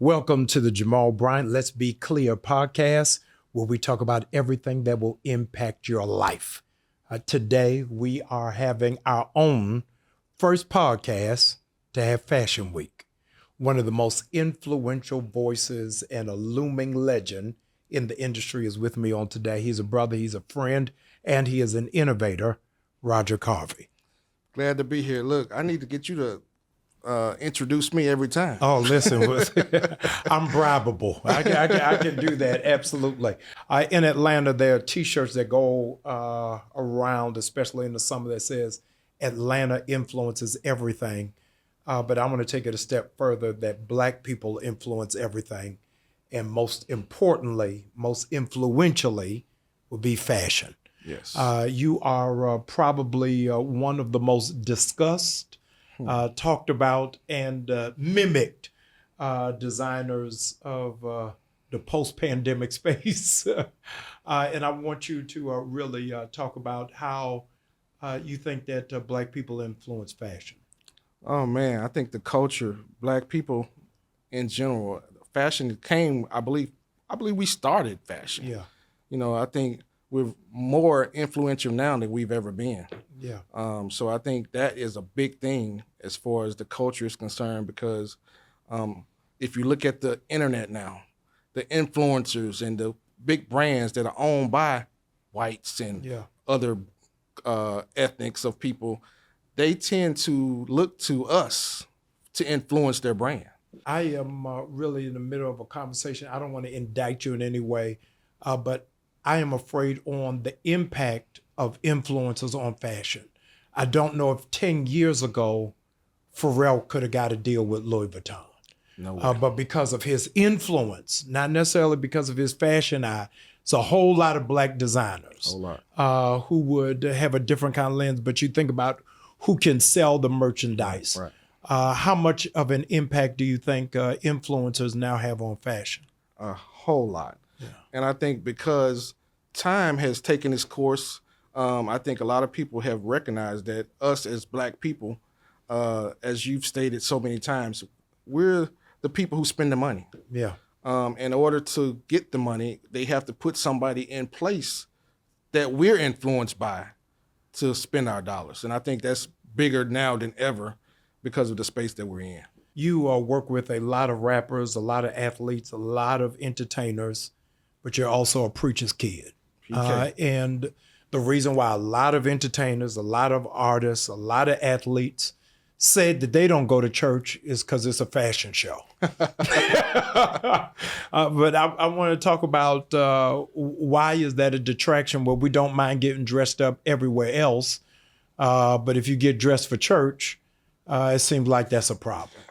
Welcome to the Jamal Bryant Let's Be Clear podcast, where we talk about everything that will impact your life. Today, we are having our own first podcast to have Fashion Week. One of the most influential voices and a looming legend in the industry is with me on today. He's a brother, he's a friend, and he is an innovator, Roderick Harvey. Glad to be here. Look, I need to get you to introduce me every time. Oh, listen, I'm bribable. I can do that, absolutely. In Atlanta, there are T-shirts that go around, especially in the summer, that says Atlanta influences everything. But I'm going to take it a step further, that Black people influence everything. And most importantly, most influentially, would be fashion. Yes. You are probably one of the most discussed, talked about, and mimicked designers of the post-pandemic space. And I want you to really talk about how you think that Black people influence fashion. Oh man, I think the culture, Black people in general, fashion came, I believe we started fashion. Yeah. You know, I think we're more influential now than we've ever been. Yeah. So I think that is a big thing as far as the culture is concerned, because if you look at the internet now, the influencers and the big brands that are owned by whites and other ethnics of people, they tend to look to us to influence their brand. I am really in the middle of a conversation. I don't want to indict you in any way, but I am afraid on the impact of influencers on fashion. I don't know if 10 years ago, Pharrell could have got a deal with Louis Vuitton. No way. But because of his influence, not necessarily because of his fashion eye, it's a whole lot of Black designers who would have a different kind of lens. But you think about who can sell the merchandise. Right. How much of an impact do you think influencers now have on fashion? A whole lot. Yeah. And I think because time has taken its course, I think a lot of people have recognized that us as Black people, as you've stated so many times, we're the people who spend the money. Yeah. In order to get the money, they have to put somebody in place that we're influenced by to spend our dollars. And I think that's bigger now than ever because of the space that we're in. You work with a lot of rappers, a lot of athletes, a lot of entertainers, but you're also a preacher's kid. And the reason why a lot of entertainers, a lot of artists, a lot of athletes said that they don't go to church is because it's a fashion show. But I want to talk about why is that a detraction where we don't mind getting dressed up everywhere else, but if you get dressed for church, it seems like that's a problem.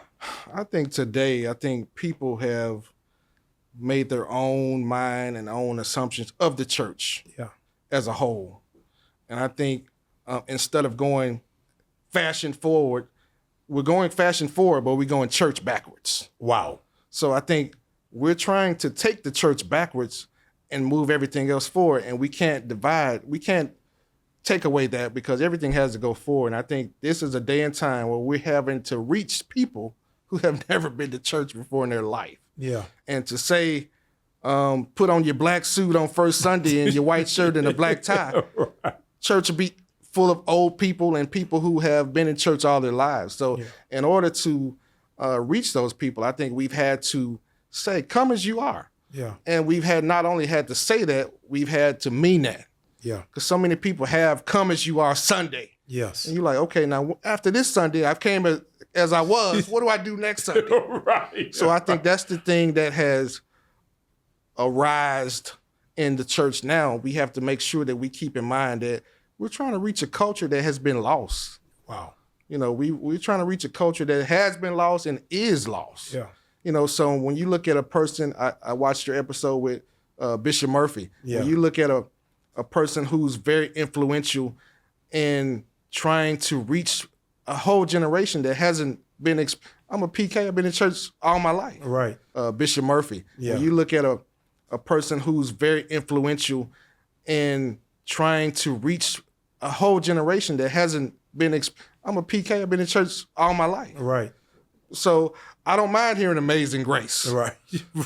I think today, people have made their own mind and own assumptions of the church as a whole. And I think instead of going fashion forward, we're going fashion forward, but we're going church backwards. Wow. So I think we're trying to take the church backwards and move everything else forward, and we can't divide. We can't take away that because everything has to go forward. And I think this is a day and time where we're having to reach people who have never been to church before in their life. Yeah. And to say, put on your black suit on first Sunday and your white shirt and a black tie. Right. Church will be full of old people and people who have been in church all their lives. So in order to reach those people, I think we've had to say, come as you are. Yeah. And we've had not only had to say that, we've had to mean that. Yeah. Because so many people have come as you are Sunday. Yes. And you're like, okay, now after this Sunday, I've came as I was. What do I do next Sunday? Right. So I think that's the thing that has arisen in the church now. We have to make sure that we keep in mind that we're trying to reach a culture that has been lost. Wow. You know, we're trying to reach a culture that has been lost and is lost. Yeah. You know, so when you look at a person, I watched your episode with Bishop Murphy. Yeah. When you look at a person who's very influential in trying to reach a whole generation that hasn't been, I'm a PK, I've been in church all my life. Right. Bishop Murphy. Yeah. When you look at a person who's very influential in trying to reach a whole generation that hasn't been, I'm a PK, I've been in church all my life. Right. So I don't mind hearing Amazing Grace. Right.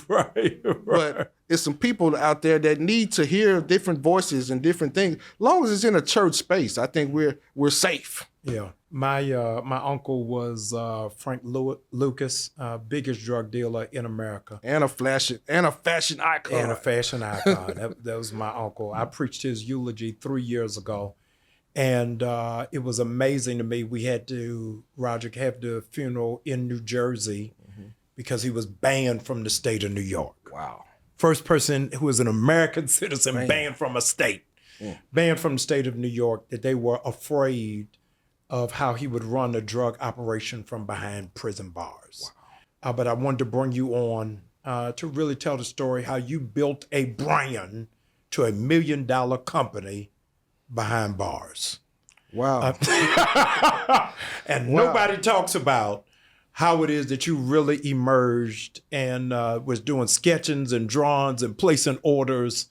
Right. But it's some people out there that need to hear different voices and different things. As long as it's in a church space, I think we're safe. Yeah. My uncle was Frank Lucas, biggest drug dealer in America. And a fashion icon. And a fashion icon. that was my uncle. I preached his eulogy 3 years ago. And it was amazing to me. We had to, Roderick, have the funeral in New Jersey because he was banned from the state of New York. Wow. First person who was an American citizen banned from a state. Yeah. Banned from the state of New York, that they were afraid of how he would run a drug operation from behind prison bars. Wow. But I wanted to bring you on to really tell the story how you built a brand to $1 million company behind bars. Wow. And nobody talks about how it is that you really emerged and was doing sketchings and drawings and placing orders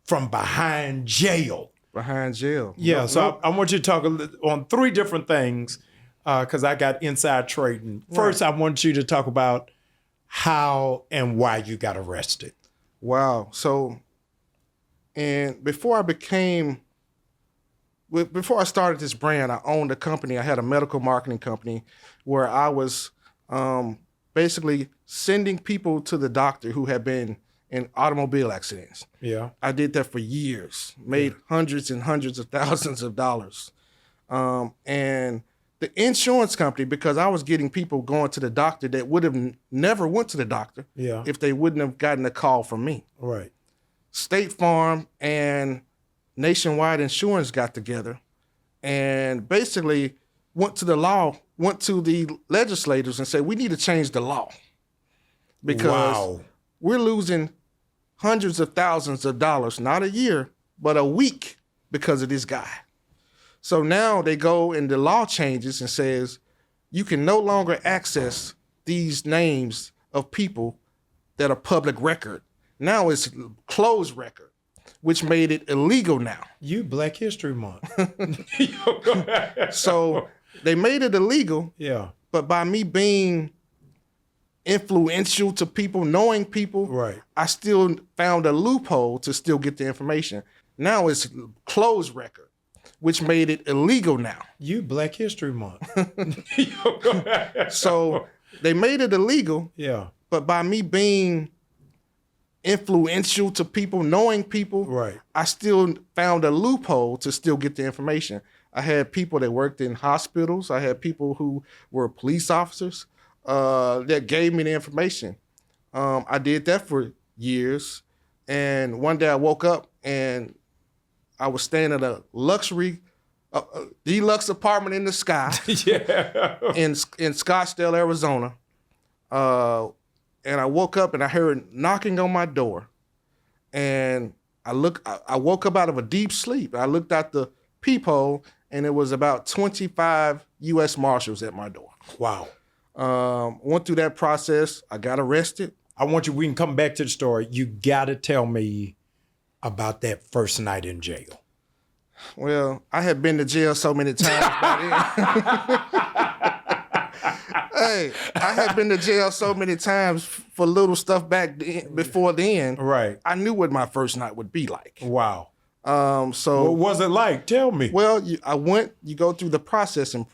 from behind jail. Behind jail. Yeah, I want you to talk on 3 different things because I got inside trading. First, I want you to talk about how and why you got arrested. Wow. So, and before I started this brand, I owned a company. I had a medical marketing company where I was basically sending people to the doctor who had been in automobile accidents. Yeah. I did that for years, made hundreds and hundreds of thousands of dollars. And the insurance company, because I was getting people going to the doctor that would have never went to the doctor if they wouldn't have gotten a call from me. Right. State Farm and Nationwide Insurance got together and basically went to the legislators and said, we need to change the law because we're losing hundreds of thousands of dollars, not a year, but a week because of this guy. So now they go and the law changes and says, you can no longer access these names of people that are public record. Now it's closed record, which made it illegal now. You Black History Month. So they made it illegal. Yeah. But by me being influential to people, knowing people, I still found a loophole to still get the information. Now it's closed record, which made it illegal now. You Black History Month. So they made it illegal. Yeah. But by me being influential to people, knowing people, I still found a loophole to still get the information. I had people that worked in hospitals. I had people who were police officers that gave me the information. I did that for years. And one day I woke up and I was staying at a luxury, deluxe apartment in the sky in Scottsdale, Arizona. And I woke up and I heard knocking on my door. And I woke up out of a deep sleep. I looked out the peephole and it was about 25 U.S. Marshals at my door. Wow. Went through that process. I got arrested. We can come back to the story. You got to tell me about that first night in jail. Well, I had been to jail so many times by then. Hey, I had been to jail so many times for little stuff before then. Right. I knew what my first night would be like. Wow. So what was it like? Tell me. Well, you go through the process of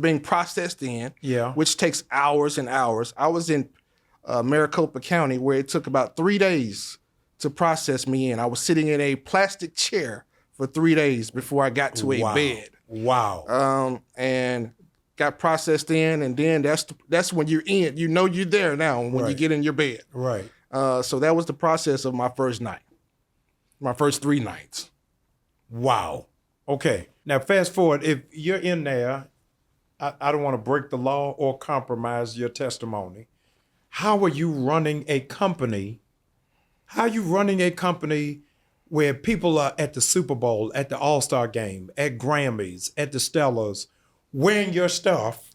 being processed in, which takes hours and hours. I was in Maricopa County where it took about 3 days to process me in. I was sitting in a plastic chair for 3 days before I got to a bed. Wow. And got processed in, and then that's when you're in. You know you're there now when you get in your bed. Right. So that was the process of my first night. My first 3 nights. Wow. Okay. Now fast forward. If you're in there, I don't want to break the law or compromise your testimony. How are you running a company? How are you running a company where people are at the Super Bowl, at the All-Star game, at Grammys, at the Stellars, wearing your stuff,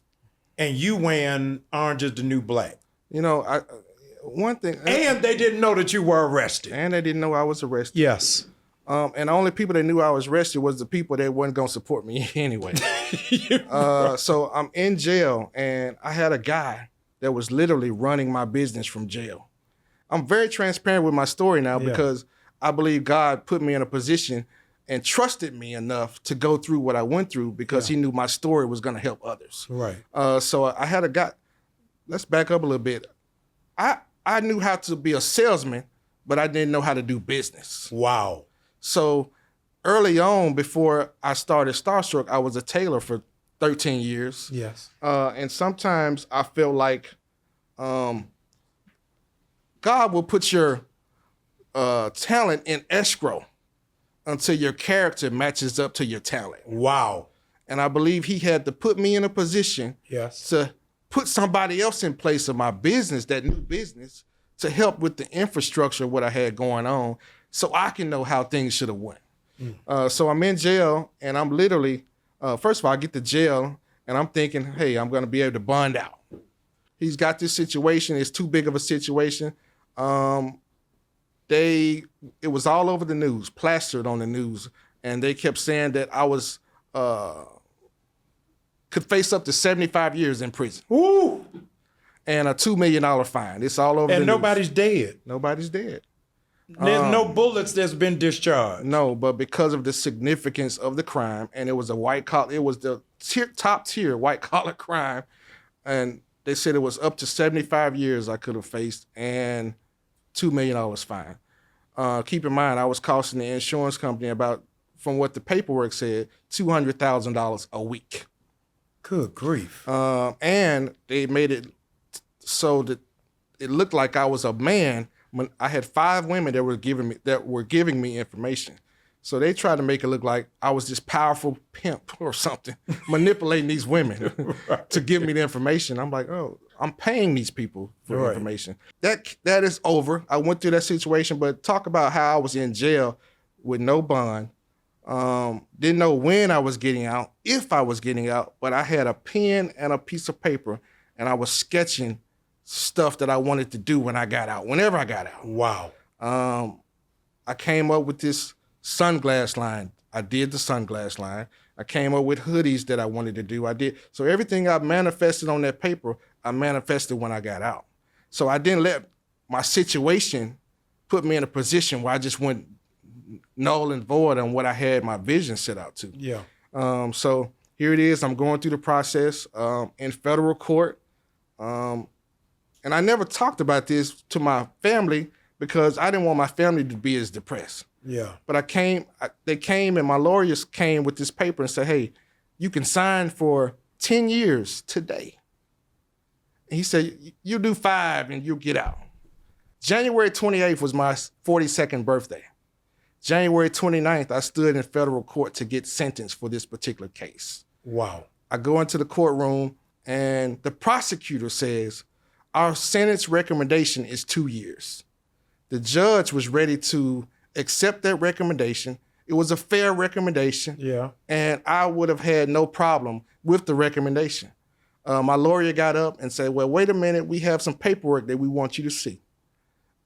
and you wearing Orange is the New Black? You know, one thing. And they didn't know that you were arrested. And they didn't know I was arrested. Yes. And the only people that knew I was arrested was the people that weren't going to support me anyway. So I'm in jail, and I had a guy that was literally running my business from jail. I'm very transparent with my story now because I believe God put me in a position and trusted me enough to go through what I went through because he knew my story was going to help others. Right. So I had a guy. Let's back up a little bit. I knew how to be a salesman, but I didn't know how to do business. Wow. So early on, before I started Starstruck, I was a tailor for 13 years. Yes. And sometimes I felt like God will put your talent in escrow until your character matches up to your talent. Wow. And I believe he had to put me in a position to put somebody else in place of my business, that new business, to help with the infrastructure of what I had going on so I can know how things should have went. So I'm in jail, and I'm literally, first of all, I get to jail, and I'm thinking, hey, I'm going to be able to bond out. He's got this situation. It's too big of a situation. It was all over the news, plastered on the news, and they kept saying that I was could face up to 75 years in prison. Ooh. And a $2 million fine. It's all over the news. And nobody's dead. Nobody's dead. There's no bullets that's been discharged. No, but because of the significance of the crime, and it was a white collar, it was the top tier white collar crime, and they said it was up to 75 years I could have faced and $2 million fine. Keep in mind, I was costing the insurance company about, from what the paperwork said, $200,000 a week. Good grief. And they made it so that it looked like I was a man when I had 5 women that were giving me information. So they tried to make it look like I was this powerful pimp or something, manipulating these women to give me the information. I'm like, oh, I'm paying these people for information. That is over. I went through that situation, but talk about how I was in jail with no bond. Didn't know when I was getting out, if I was getting out, but I had a pen and a piece of paper, and I was sketching stuff that I wanted to do when I got out, whenever I got out. Wow. I came up with this sunglass line. I did the sunglass line. I came up with hoodies that I wanted to do. I did. So everything I manifested on that paper, I manifested when I got out. So I didn't let my situation put me in a position where I just went null and void on what I had my vision set out to. Yeah. So here it is. I'm going through the process in federal court. And I never talked about this to my family because I didn't want my family to be as depressed. Yeah. But they came and my lawyers came with this paper and said, hey, you can sign for 10 years today. And he said, you do 5 and you'll get out. January 28th was my 42nd birthday. January 29th, I stood in federal court to get sentenced for this particular case. Wow. I go into the courtroom and the prosecutor says, our sentence recommendation is 2 years. The judge was ready to accept that recommendation. It was a fair recommendation. Yeah. And I would have had no problem with the recommendation. My lawyer got up and said, well, wait a minute, we have some paperwork that we want you to see.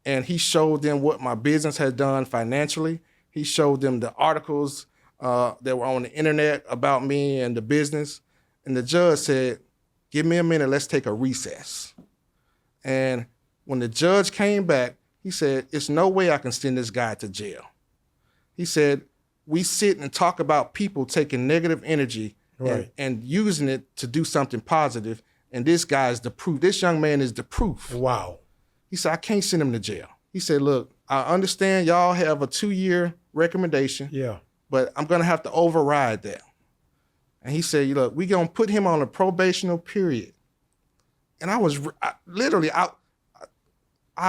And he showed them what my business had done financially. He showed them the articles that were on the internet about me and the business. And the judge said, give me a minute, let's take a recess. And when the judge came back, he said, it's no way I can send this guy to jail. He said, we sit and talk about people taking negative energy and using it to do something positive. And this guy is the proof. This young man is the proof. Wow. He said, I can't send him to jail. He said, look, I understand y'all have a 2-year recommendation. Yeah. But I'm going to have to override that. And he said, look, we're going to put him on a probational period. And I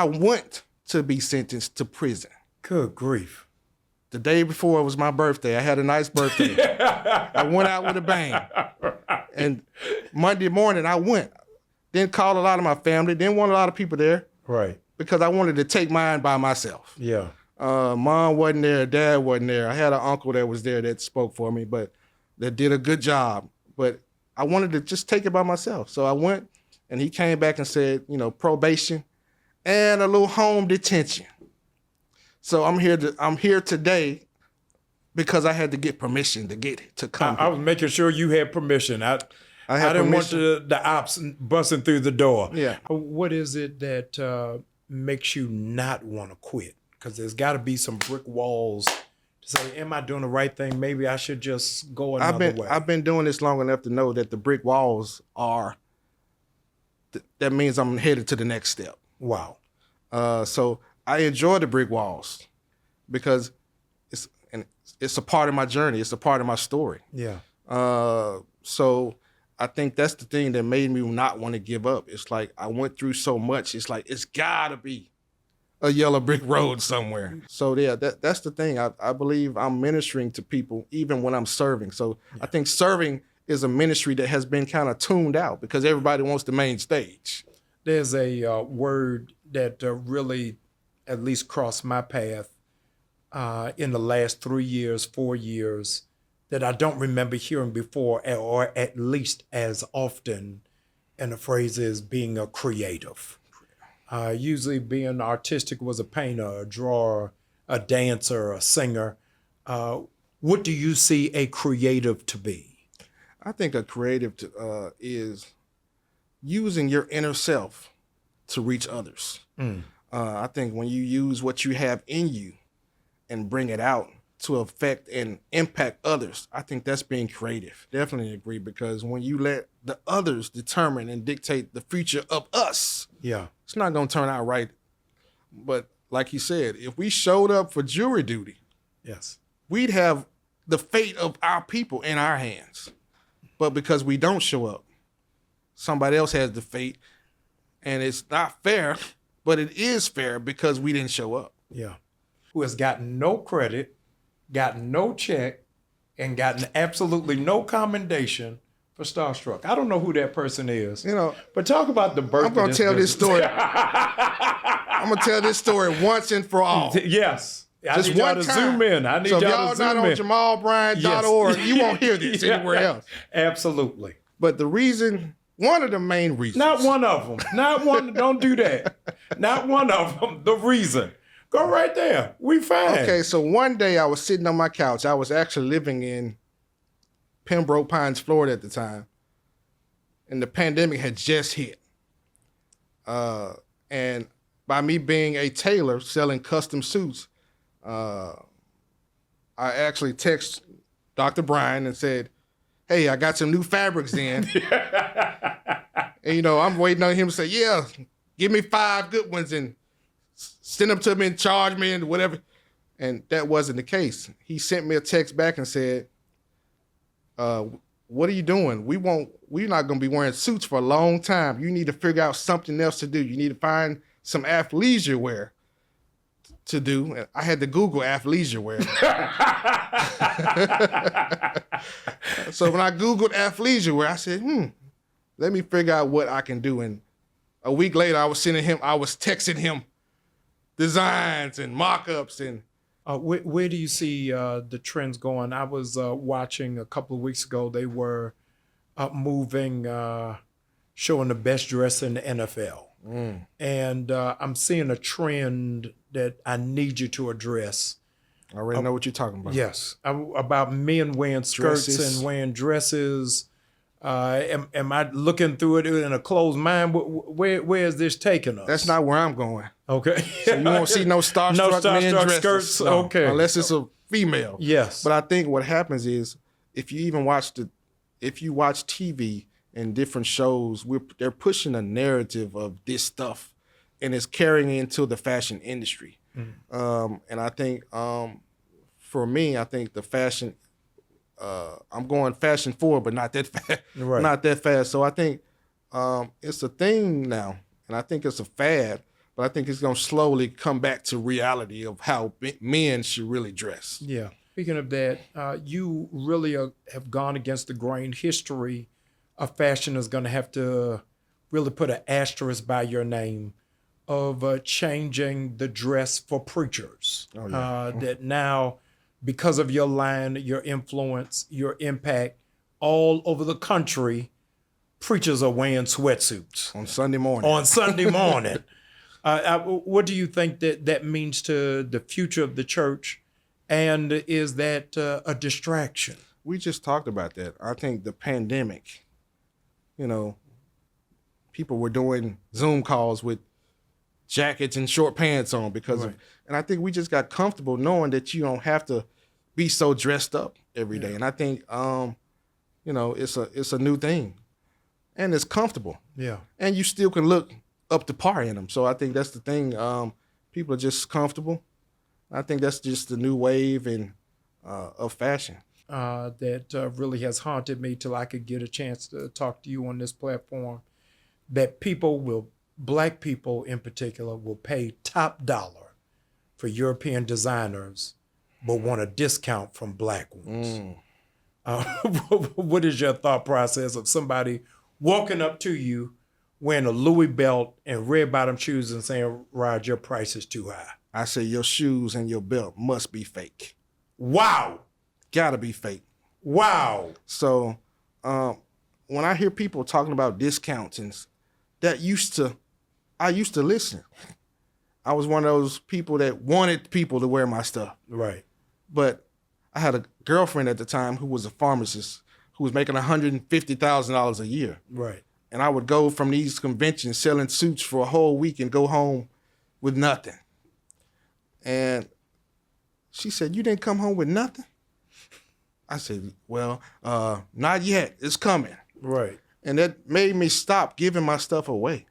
went to be sentenced to prison. Good grief. The day before it was my birthday. I had a nice birthday. I went out with a bang. And Monday morning I went. Didn't call a lot of my family. Didn't want a lot of people there. Right. Because I wanted to take mine by myself. Yeah. Mom wasn't there. Dad wasn't there. I had an uncle that was there that spoke for me, but that did a good job. But I wanted to just take it by myself. So I went, and he came back and said, probation and a little home detention. So I'm here today because I had to get permission to come. I was making sure you had permission. I didn't want the ops busting through the door. Yeah. What is it that makes you not want to quit? Because there's got to be some brick walls to say, am I doing the right thing? Maybe I should just go another way. I've been doing this long enough to know that the brick walls are, that means I'm headed to the next step. Wow. So I enjoy the brick walls because it's a part of my journey. It's a part of my story. Yeah. So I think that's the thing that made me not want to give up. It's like I went through so much. It's like it's gotta be a yellow brick road somewhere. So yeah, that's the thing. I believe I'm ministering to people even when I'm serving. So yeah. I think serving is a ministry that has been kind of tuned out because everybody wants the main stage. There's a word that really at least crossed my path in the last 3 years, 4 years, that I don't remember hearing before, or at least as often, and the phrase is being a creative. Usually being artistic was a painter, a drawer, a dancer, a singer. What do you see a creative to be? I think a creative is using your inner self to reach others. I think when you use what you have in you and bring it out to affect and impact others, I think that's being creative. Definitely agree, because when you let the others determine and dictate the future of us, yeah, it's not going to turn out right. But like you said, if we showed up for jury duty, yes, we'd have the fate of our people in our hands. But because we don't show up, somebody else has the fate, and it's not fair, but it is fair because we didn't show up. Yeah. Who has gotten no credit, gotten no check, and gotten absolutely no commendation for Starstruck. I don't know who that person is. But talk about the birth. I'm going to tell this story. I'm going to tell this story once and for all. Yes. I Just need y'all one to time. zoom in. I need so y'all if to y'all zoom not in. on JamalBryant.org, you won't hear this anywhere else. Absolutely. But the reason, one of the main reasons. Not one of them. Not one. Don't do that. Not one of them. The reason. Go right there. We fine. Okay, so one day I was sitting on my couch. I was actually living in Pembroke Pines, Florida at the time. And the pandemic had just hit. And by me being a tailor selling custom suits, I actually texted Dr. Brian and said, hey, I got some new fabrics in. And, I'm waiting on him to say, yeah, give me 5 good ones and send them to me and charge me and whatever. And that wasn't the case. He sent me a text back and said, what are you doing? We're not going to be wearing suits for a long time. You need to figure out something else to do. You need to find some athleisure wear to do. And I had to Google athleisure wear. So when I Googled athleisure wear, I said, let me figure out what I can do. And a week later, I was texting him designs and mock-ups. And where do you see the trends going? I was watching a couple of weeks ago. They were moving, showing the best dress in the NFL. And I'm seeing a trend that I need you to address. I already know what you're talking about. Yes, about men wearing skirts and wearing dresses. Am I looking through it in a closed mind? Where is this taking us? That's not where I'm going. Okay. So you won't see no Starstruck men dresses. Skirts. No, okay. Unless it's a female. Yes. But I think what happens is if you watch TV and different shows, they're pushing a narrative of this stuff, and it's carrying into the fashion industry. And I think for me, I think the fashion. I'm going fashion forward, but not that fast. Right. Not that fast. So I think it's a thing now, and I think it's a fad. But I think it's going to slowly come back to reality of how men should really dress. Yeah. Speaking of that, you really have gone against the grain. History of fashion is going to have to really put an asterisk by your name of changing the dress for preachers. Oh, yeah. That now, because of your line, your influence, your impact, all over the country, preachers are wearing sweatsuits. On Sunday morning. What do you think that means to the future of the church And is that a distraction? We just talked about that. I think the pandemic, you know, people were doing Zoom calls with jackets and short pants on because Right. and I think we just got comfortable knowing that you don't have to be so dressed up every day. And I think it's a new thing. And it's comfortable. Yeah. And you still can look up to par in them. So I think that's the thing. People are just comfortable. I think that's just the new wave of fashion. That really has haunted me till I could get a chance to talk to you on this platform. That black people in particular, will pay top dollar for European designers, but want a discount from black ones. What is your thought process of somebody walking up to you wearing a Louis belt and red bottom shoes and saying, Rod, your price is too high? I say your shoes and your belt must be fake. Wow. Gotta be fake. Wow. So when I hear people talking about discounts and I used to listen. I was one of those people that wanted people to wear my stuff. Right. But I had a girlfriend at the time who was a pharmacist who was making $150,000 a year. Right. And I would go from these conventions selling suits for a whole week and go home with nothing. And she said, "You didn't come home with nothing?" I said, "Well, not yet. It's coming." Right. And that made me stop giving my stuff away.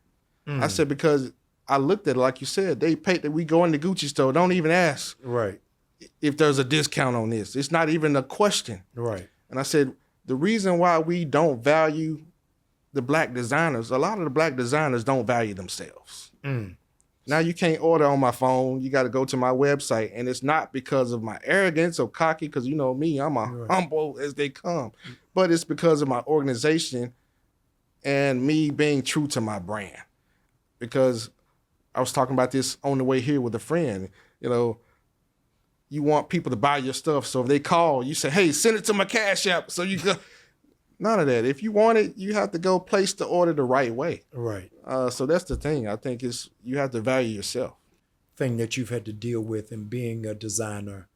I said, because I looked at it, like you said, they pay that we go in the Gucci store, don't even ask Right. if there's a discount on this. It's not even a question. Right. And I said, the reason why we don't value the black designers, a lot of the black designers don't value themselves. Now you can't order on my phone. You got to go to my website. And it's not because of my arrogance or cocky, because you know me, I'm humble as they come. But it's because of my organization and me being true to my brand. Because I was talking about this on the way here with a friend. You know, you want people to buy your stuff. So if they call, you say, "Hey, send it to my Cash App." So you go. None of that. If you want it, you have to go place the order the right way. Right. So that's the thing. I think you have to value yourself. Thing that you've had to deal with in being a designer,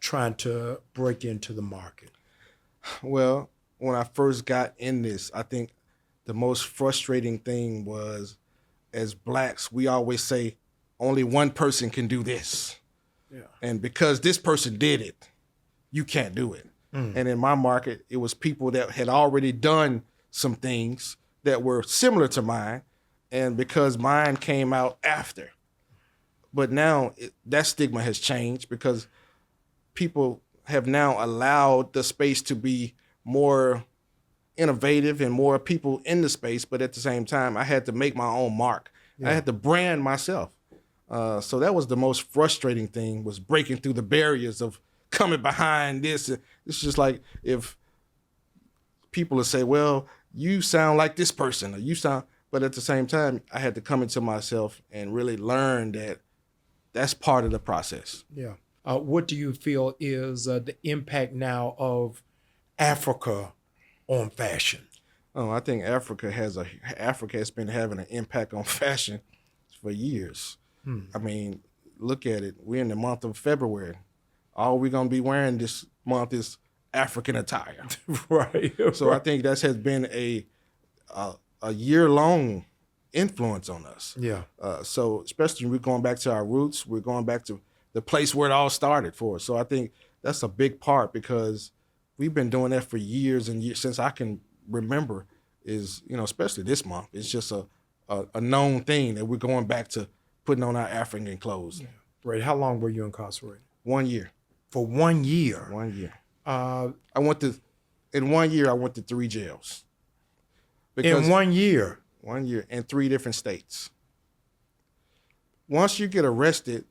trying to break into the market. Well, when I first got in this, I think the most frustrating thing was, as blacks, we always say only one person can do this. Yeah. And because this person did it, you can't do it. And in my market, it was people that had already done some things that were similar to mine. And because mine came out after. But now that stigma has changed because people have now allowed the space to be more innovative and more people in the space. But at the same time, I had to make my own mark. Yeah. I had to brand myself. So that was the most frustrating thing, was breaking through the barriers of coming behind this. It's just like if people will say, "Well, you sound like this person," or "you sound," but at the same time, I had to come into myself and really learn that that's part of the process. Yeah. What do you feel is the impact now of Africa on fashion? Oh, I think Africa has been having an impact on fashion for years. I mean, look at it. We're in the month of February. All we're going to be wearing this month is African attire. Right. So I think that has been a year-long influence on us. Yeah. So especially we're going back to our roots. We're going back to the place where it all started for us. So I think that's a big part because we've been doing that for years and years since I can remember. Is, you know, especially this month, it's just a known thing that we're going back to putting on our African clothes. Yeah. Right. How long were you incarcerated? 1 year. For 1 year? 1 year. In 1 year, I went to 3 jails. In 1 year? 1 year, in 3 different states. Once you get arrested,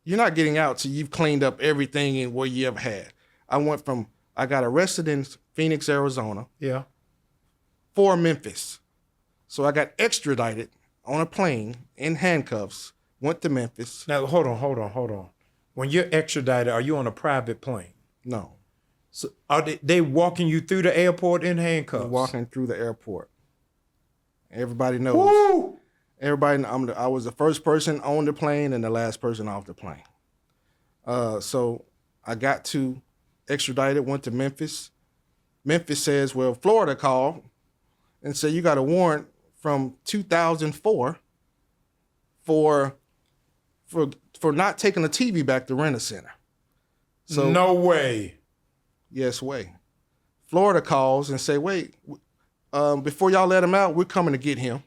you're not getting out till you've cleaned up everything in what you ever had. I got arrested in Phoenix, Arizona. Yeah. For Memphis. So I got extradited on a plane in handcuffs, went to Memphis. Now, hold on. When you're extradited, are you on a private plane? No. So are they walking you through the airport in handcuffs? They're walking through the airport. Everybody knows. Woo! I was the first person on the plane and the last person off the plane. So I got to extradited, went to Memphis. Memphis says, well, Florida called and said, you got a warrant from 2004 for not taking a TV back to Rent-A-Center. So no way. Yes way. Florida calls and say, wait, before y'all let him out, we're coming to get him.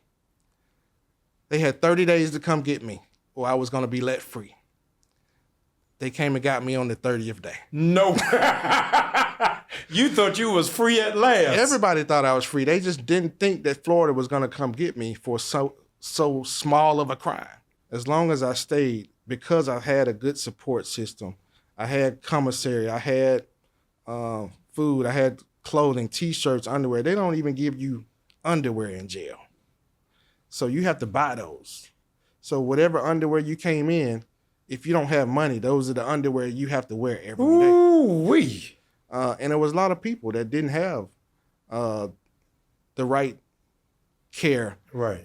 They had 30 days to come get me, or I was going to be let free. They came and got me on the 30th day. No. You thought you was free at last. Everybody thought I was free. They just didn't think that Florida was going to come get me for so small of a crime. As long as I stayed, because I had a good support system, I had commissary, I had food, I had clothing, T-shirts, underwear. They don't even give you underwear in jail. So you have to buy those. So whatever underwear you came in, if you don't have money, those are the underwear you have to wear every day. Ooh-wee. And there was a lot of people that didn't have the right care, Right.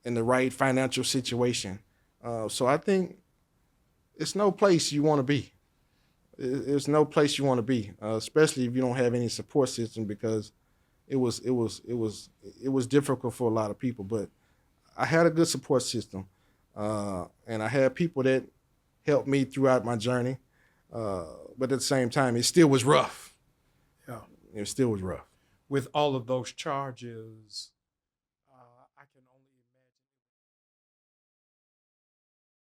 in the right financial situation. So I think it's no place you want to be. It's no place you want to be, especially if you don't have any support system, because it was difficult for a lot of people. But I had a good support system, and I had people that helped me throughout my journey. But at the same time, it still was rough. Yeah. It still was rough. With all of those charges,